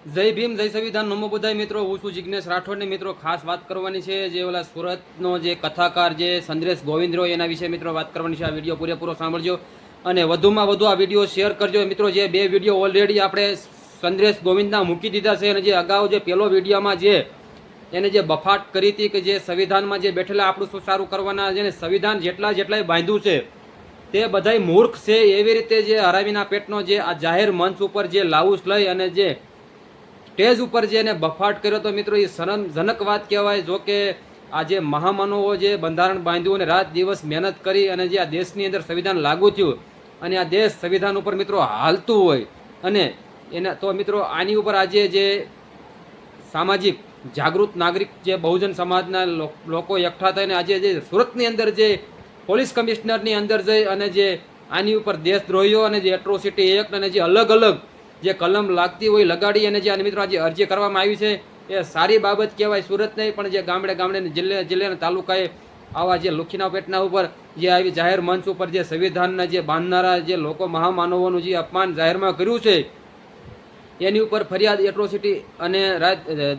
જય ભીમ જય સંવિધાન નમો બધાય મિત્રો, હું છું જિગ્નેશ રાઠોડની મિત્રો ખાસ વાત કરવાની છે જે ઓલા સુરતનો જે કથાકાર જે સંદ્રેશ ગોવિંદરો એના વિશે મિત્રો વાત કરવાની છે। આ વિડીયો પૂરેપૂરો સાંભળજો અને વધુમાં વધુ આ વિડીયો શેર કરજો મિત્રો। જે બે વિડીયો ઓલરેડી આપણે સંદ્રેશ ગોવિંદના મૂકી દીધા છે અને જે અગાઉ જે પહેલો વિડીયોમાં જે એને જે બફાટ કરી હતી કે જે સંવિધાનમાં જે બેઠેલા આપણું શું સારું કરવાના જેને સંવિધાન જેટલાય બાંધ્યું છે તે બધાય મૂર્ખ છે, એવી રીતે જે હરામીના પેટનો જે આ જાહેર મંચ ઉપર જે લાઉસ લઈ અને જે સ્ટેજ ઉપર જે એને બફાટ કર્યો તો મિત્રો એ શરમજનક વાત કહેવાય। જો કે આ જે મહામાનવો જે બંધારણ બાંધ્યું અને રાત દિવસ મહેનત કરી અને જે આ દેશની અંદર સંવિધાન લાગુ થયું અને આ દેશ સંવિધાન ઉપર મિત્રો હાલતું હોય અને એના તો મિત્રો આની ઉપર આજે જે સામાજિક જાગૃત નાગરિક જે બહુજન સમાજના લોકો એકઠા થઈને આજે જે સુરતની અંદર જે પોલીસ કમિશનરની અંદર જઈ અને જે આની ઉપર દેશદ્રોહીઓ અને જે એટ્રોસિટી એક્ટ અને જે અલગ અલગ જે કલમ લાગતી હોય લગાડી અને જે મિત્રો આજે અરજી કરવામાં આવી છે એ સારી બાબત કહેવાય। સુરત નહીં પણ જે ગામડે ગામડે જિલ્લાના તાલુકાએ આવા જે લુખીના પેટના ઉપર જે આવી જાહેર મંચ ઉપર જે સંવિધાનના જે બાંધનારા જે લોકો મહામાનવોનું જે અપમાન જાહેરમાં કર્યું છે એની ઉપર ફરિયાદ એટ્રોસિટી અને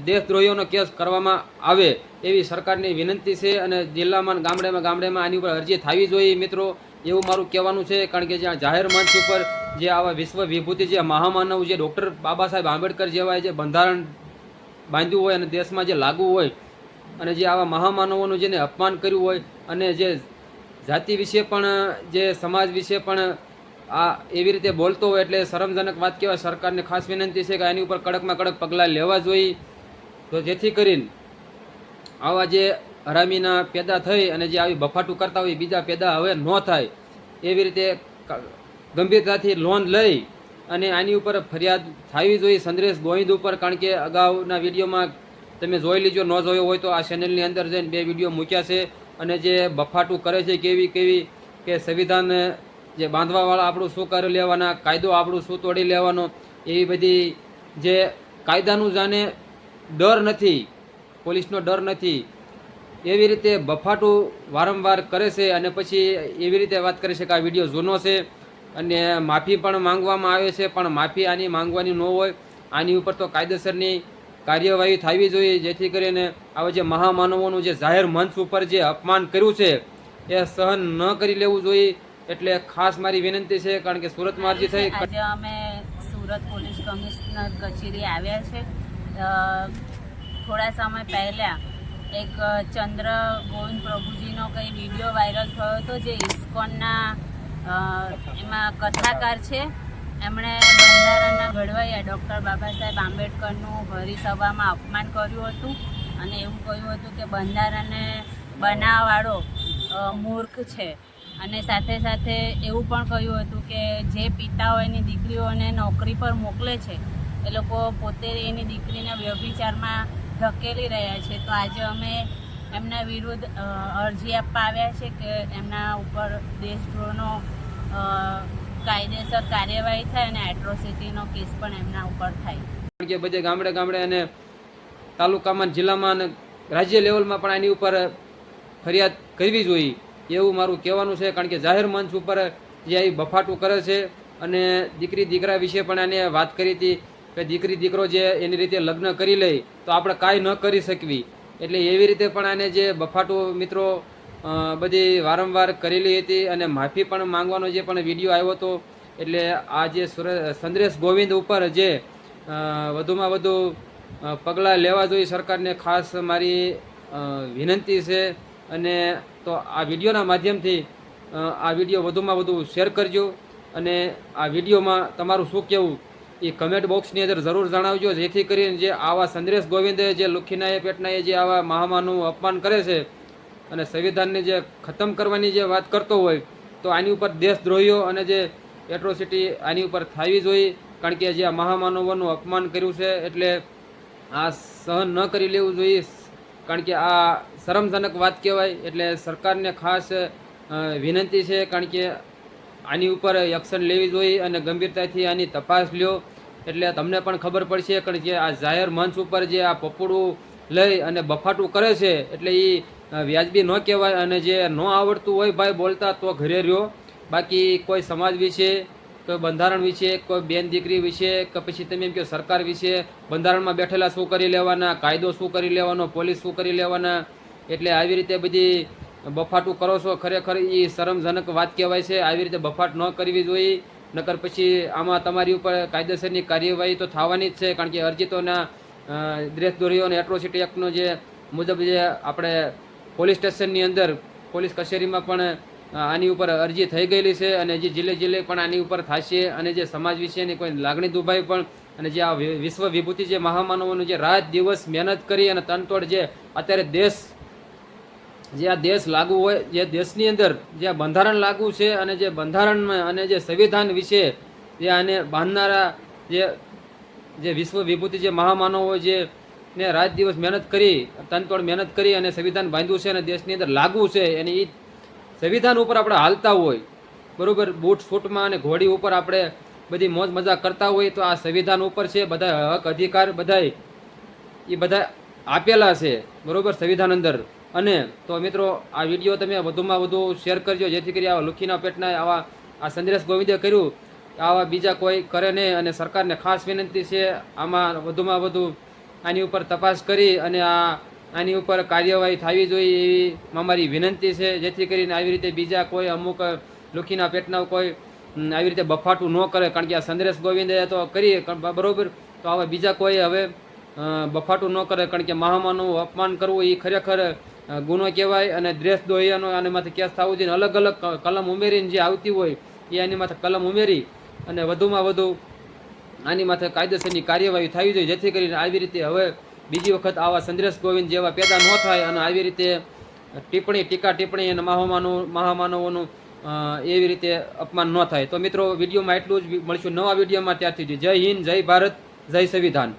દેશદ્રોહીઓનો કેસ કરવામાં આવે એવી સરકારની વિનંતી છે અને જિલ્લામાં ગામડેમાં આની ઉપર અરજી થવી જોઈએ મિત્રો, એવું મારું કહેવાનું છે। કારણ કે જ્યાં જાહેર મંચ ઉપર જે આવા વિશ્વ વિભૂતિ જે મહામાનવ જે ડૉક્ટર બાબા સાહેબ આંબેડકર જેવા જે બંધારણ બાંધ્યું હોય અને દેશમાં જે લાગુ હોય અને જે આવા મહામાનવોનું જેને અપમાન કર્યું હોય અને જે જાતિ વિશે પણ જે સમાજ વિશે પણ આ એવી રીતે બોલતો હોય એટલે શરમજનક વાત કહેવાય। સરકારને ખાસ વિનંતી છે કે આની ઉપર કડકમાં કડક પગલાં લેવા જોઈએ તો જેથી કરીને આવા જે હરામીના પેદા થઈ અને જે આવી બફાટું કરતા હોય બીજા પેદા હવે ન થાય એવી રીતે ગંભીરતાથી લોન લઈ અને આની ઉપર ફરિયાદ થવી જોઈએ સંદ્રેશ ગોવિંદ ઉપર। કારણ કે અગાઉના વિડીયોમાં તમે જોઈ લીજો, ન જોયો હોય તો આ ચેનલની અંદર જઈને બે વિડીયો મૂક્યા છે અને જે બફાટું કરે છે કેવી કે સંવિધાન જે બાંધવાવાળા આપણું શું કરી લેવાના, કાયદો આપણું શું તોડી લેવાનો, એવી બધી જે કાયદાનું જાણે ડર નથી, પોલીસનો ડર નથી, એવી રીતે બફાટું વારંવાર કરે છે અને પછી એવી રીતે વાત કરે છે કે આ વિડીયો જૂનો છે અને માફી પણ માંગવામાં આવે છે પણ માફી આની માંગવાની ન હોય, આની ઉપર તો કાયદેસરની કાર્યવાહી થવી જોઈએ જેથી કરીને આવા જે મહામાનવોનું જે જાહેર મંચ ઉપર જે અપમાન કર્યું છે એ સહન ન કરી લેવું જોઈએ। એટલે ખાસ મારી વિનંતી છે કારણ કે સુરતમાં અરજી થઈ। આજે અમે સુરત પોલીસ કમિશનર કચેરી આવ્યા છે। થોડા સમય પહેલાં એક ચંદ્ર ગોવિંદ પ્રભુજીનો કંઈ વિડીયો વાયરલ થયો હતો જે ઇસ્કોનના એમાં કથાકાર છે, એમણે બંધારણના ઘડવૈયા ડૉક્ટર બાબા સાહેબ આંબેડકરનું ભરી સભામાં અપમાન કર્યું હતું અને એવું કહ્યું હતું કે બંધારણને બનાવવાવાળો મૂર્ખ છે અને સાથે સાથે એવું પણ કહ્યું હતું કે જે પિતાઓ એની દીકરીઓને નોકરી પર મોકલે છે એ લોકો પોતે એની દીકરીને વ્યભિચારમાં ધકેલી રહ્યા છે। તો આજે અમે એમના વિરુદ્ધ અરજી આપવા આવ્યા છે કે એમના ઉપર દેશદ્રોહનો કાયદેસર કાર્યવાહી થાય અને એટ્રોસિટીનો કેસ પણ એમના ઉપર થાય। કારણ કે બધે ગામડે અને તાલુકામાં જિલ્લામાં અને રાજ્ય લેવલમાં પણ આની ઉપર ફરિયાદ કરવી જોઈએ એવું મારું કહેવાનું છે। કારણ કે જાહેર મંચ ઉપર જે આવી બફાટું કરે છે અને દીકરી દીકરા વિશે પણ આને વાત કરી હતી કે દીકરી દીકરો જે એની રીતે લગ્ન કરી લે તો આપણે કાંઈ ન કરી શકવી, એટલે એવી રીતે પણ આને જે બફાટું મિત્રો બધી વારંવાર કરેલી હતી અને માફી પણ માંગવાનો જે પણ વિડીયો આવ્યો હતો। એટલે આ જે સંદ્રેશ ગોવિંદ ઉપર જે વધુમાં વધુ પગલાં લેવા જોઈએ સરકારને ખાસ મારી વિનંતી છે। અને તો આ વિડીયોના માધ્યમથી આ વિડીયો વધુમાં વધુ શેર કરજો અને આ વિડીયોમાં તમારું શું કહેવું એ કમેન્ટ બોક્સની અંદર જરૂર જણાવજો જેથી કરીને જે આવા સંદ્રેશ ગોવિંદે જે લુખીનાએ પેટનાએ જે આવા મહામાનનું અપમાન કરે છે અને સંવિધાનને જે ખતમ કરવાની જે વાત કરતો હોય તો આની ઉપર દેશદ્રોહીઓ અને જે એટ્રોસિટી આની ઉપર થવી જોઈએ। કારણ કે જે આ મહામાનવોનું અપમાન કર્યું છે એટલે આ સહન ન કરી લેવું જોઈએ કારણ કે આ શરમજનક વાત કહેવાય। એટલે સરકારને ખાસ વિનંતી છે કારણ કે આની ઉપર એક્શન લેવી જોઈએ અને ગંભીરતાથી આની તપાસ લ્યો એટલે તમને પણ ખબર પડશે કારણ કે આ જાહેર મંચ ઉપર જે આ પપોડું લઈ અને બફાટું કરે છે એટલે એ વ્યાજબી ન કહેવાય અને જે ન આવડતું હોય ભાઈ બોલતા તો ઘરે રહ્યો, બાકી કોઈ સમાજ વિશે કોઈ બંધારણ વિશે, કોઈ બેન દીકરી વિશે, કે પછી તમે એમ કહો સરકાર વિશે, બંધારણમાં બેઠેલા શું કરી લેવાના, કાયદો શું કરી લેવાનો, પોલીસ શું કરી લેવાના, એટલે આવી રીતે બધી બફાટું કરો છો. ખરેખર એ શરમજનક વાત કહેવાય છે. આવી રીતે બફાટ ન કરવી જોઈએ, નકર પછી આમાં તમારી ઉપર કાયદેસરની કાર્યવાહી તો થવાની જ છે. કારણ કે અરજીતોના દ્વેષદ્રોહીઓ અને એટ્રોસિટી એક્ટનો જે મુજબ જે આપણે પોલીસ સ્ટેશનની અંદર પોલીસ કચેરીમાં પણ આની ઉપર અરજી થઈ ગયેલી છે, અને જે જિલ્લે પણ આની ઉપર થશે. અને જે સમાજ વિશેની કોઈ લાગણી દુભાઈ પણ, અને જે આ વિશ્વ વિભૂતિ જે મહામાનવોનું જે રાત દિવસ મહેનત કરી અને તનતોડ જે અત્યારે દેશ જે આ દેશ લાગુ હોય, જે દેશની અંદર જે આ બંધારણ લાગુ છે, અને જે બંધારણમાં અને જે સંવિધાન વિશે જે આને બાંધનારા જે વિશ્વ વિભૂતિ જે મહામાનવો જે ને રાત દિવસ મહેનત કરી, તનતોડ મહેનત કરી અને સંવિધાન બાંધ્યું છે અને દેશની અંદર લાગુ છે, અને એ સંવિધાન ઉપર આપણે હાલતા હોય, બરોબર, બૂટ ફૂટમાં અને ઘોડી ઉપર આપણે બધી મોજ મજા કરતા હોય, તો આ સંવિધાન ઉપર છે બધા હક અધિકાર બધાય એ બધા આપેલા છે, બરોબર, સંવિધાન અંદર. અને તો મિત્રો આ વિડીયો તમે વધુમાં વધુ શેર કરજો, જેથી કરી આવા લુખીના પેટના આવા આ સંદેશ ગોવિંદે કર્યું આવા બીજા કોઈ કરે નહીં. અને સરકારને ખાસ વિનંતી છે આમાં વધુમાં વધુ આની ઉપર તપાસ કરી અને આની ઉપર કાર્યવાહી થવી જોઈએ એવી અમારી વિનંતી છે, જેથી કરીને આવી રીતે બીજા કોઈ અમુક લુખીના પેટના કોઈ આવી રીતે બફાટું ન કરે. કારણ કે આ સંદેશ ગોવિંદે તો કરીએ બરોબર, તો આવા બીજા કોઈ હવે બફાટું ન કરે. કારણ કે મહામાનવનું અપમાન કરવું એ ખરેખર ગુનો કહેવાય, અને દ્વેષદ્રોહીનો આની માથે કેસ થવું જોઈએ. અલગ અલગ કલમ ઉમેરીને જે આવતી હોય એ આની માથે કલમ ઉમેરી અને વધુમાં વધુ આની માથે કાયદેસરની કાર્યવાહી થવી જોઈએ, જેથી કરીને આવી રીતે હવે બીજી વખત આવા સંદેશ ગોવિંદ જેવા પેદા ન થાય અને આવી રીતે ટીકા ટિપ્પણી અને મહામાનવોનું એવી રીતે અપમાન ન થાય. તો મિત્રો વિડીયોમાં એટલું જ, મળશું નવા વિડીયોમાં. ત્યારથી જય હિન્દ, જય ભારત, જય સંવિધાન.